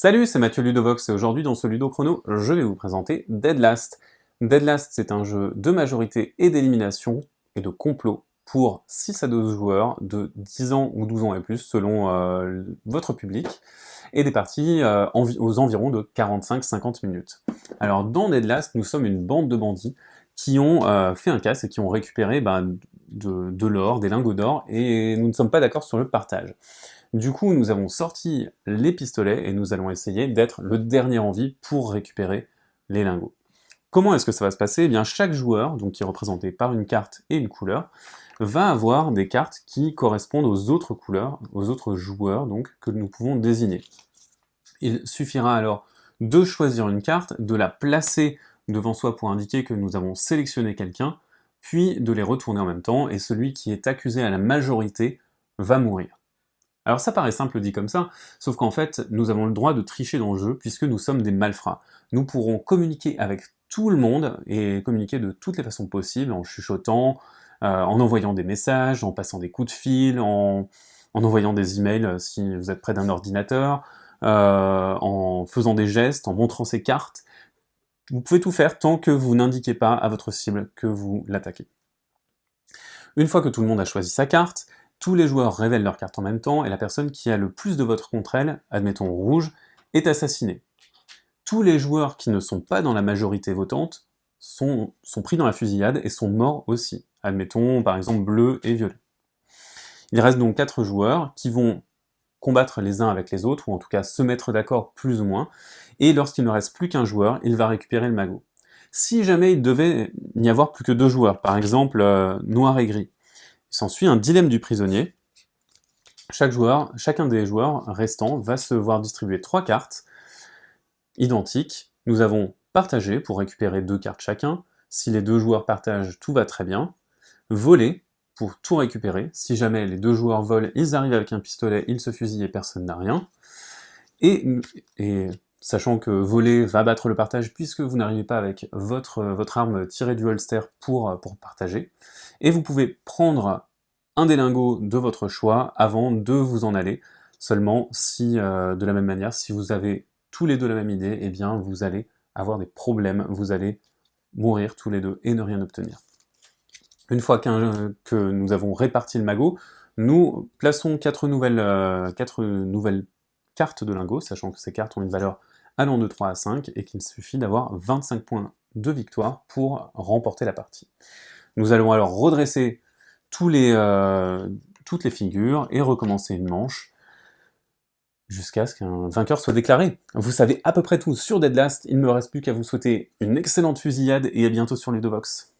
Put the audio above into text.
Salut, c'est Mathieu Ludovox et aujourd'hui dans ce Ludo Chrono, je vais vous présenter Dead Last. Dead Last, c'est un jeu de majorité et d'élimination et de complot pour 6 à 12 joueurs de 10 ans ou 12 ans et plus selon votre public, et des parties aux environs de 45-50 minutes. Alors dans Dead Last, nous sommes une bande de bandits qui ont fait un casse et qui ont récupéré de l'or, des lingots d'or, et nous ne sommes pas d'accord sur le partage. Du coup, nous avons sorti les pistolets et nous allons essayer d'être le dernier en vie pour récupérer les lingots. Comment est-ce que ça va se passer? Eh bien, chaque joueur, donc qui est représenté par une carte et une couleur, va avoir des cartes qui correspondent aux autres couleurs, aux autres joueurs donc que nous pouvons désigner. Il suffira alors de choisir une carte, de la placer devant soi pour indiquer que nous avons sélectionné quelqu'un, puis de les retourner en même temps, et celui qui est accusé à la majorité va mourir. Alors ça paraît simple dit comme ça, sauf qu'en fait, nous avons le droit de tricher dans le jeu, puisque nous sommes des malfrats. Nous pourrons communiquer avec tout le monde, et communiquer de toutes les façons possibles, en chuchotant, en envoyant des messages, en passant des coups de fil, en envoyant des emails si vous êtes près d'un ordinateur, en faisant des gestes, en montrant ses cartes. Vous pouvez tout faire tant que vous n'indiquez pas à votre cible que vous l'attaquez. Une fois que tout le monde a choisi sa carte, tous les joueurs révèlent leur carte en même temps, et la personne qui a le plus de votes contre elle, admettons rouge, est assassinée. Tous les joueurs qui ne sont pas dans la majorité votante sont pris dans la fusillade et sont morts aussi, admettons par exemple bleu et violet. Il reste donc 4 joueurs qui vont combattre les uns avec les autres, ou en tout cas se mettre d'accord plus ou moins, et lorsqu'il ne reste plus qu'un joueur, il va récupérer le magot. Si jamais il devait n'y avoir plus que 2 joueurs, par exemple noir et gris, il s'ensuit un dilemme du prisonnier. Chacun des joueurs restants va se voir distribuer 3 cartes identiques. Nous avons partagé pour récupérer 2 cartes chacun. Si les 2 joueurs partagent, tout va très bien. Voler pour tout récupérer. Si jamais les 2 joueurs volent, ils arrivent avec un pistolet, ils se fusillent et personne n'a rien. Et sachant que voler va battre le partage puisque vous n'arrivez pas avec votre arme tirée du holster pour partager. Et vous pouvez prendre un des lingots de votre choix avant de vous en aller. Seulement si, de la même manière, si vous avez tous les deux la même idée, eh bien vous allez avoir des problèmes, vous allez mourir tous les deux et ne rien obtenir. Une fois que nous avons réparti le magot, nous plaçons 4 nouvelles cartes de lingots, sachant que ces cartes ont une valeur allant de 3 à 5, et qu'il suffit d'avoir 25 points de victoire pour remporter la partie. Nous allons alors redresser toutes les figures et recommencer une manche jusqu'à ce qu'un vainqueur soit déclaré. Vous savez à peu près tout sur Dead Last, il ne me reste plus qu'à vous souhaiter une excellente fusillade et à bientôt sur Ludovox.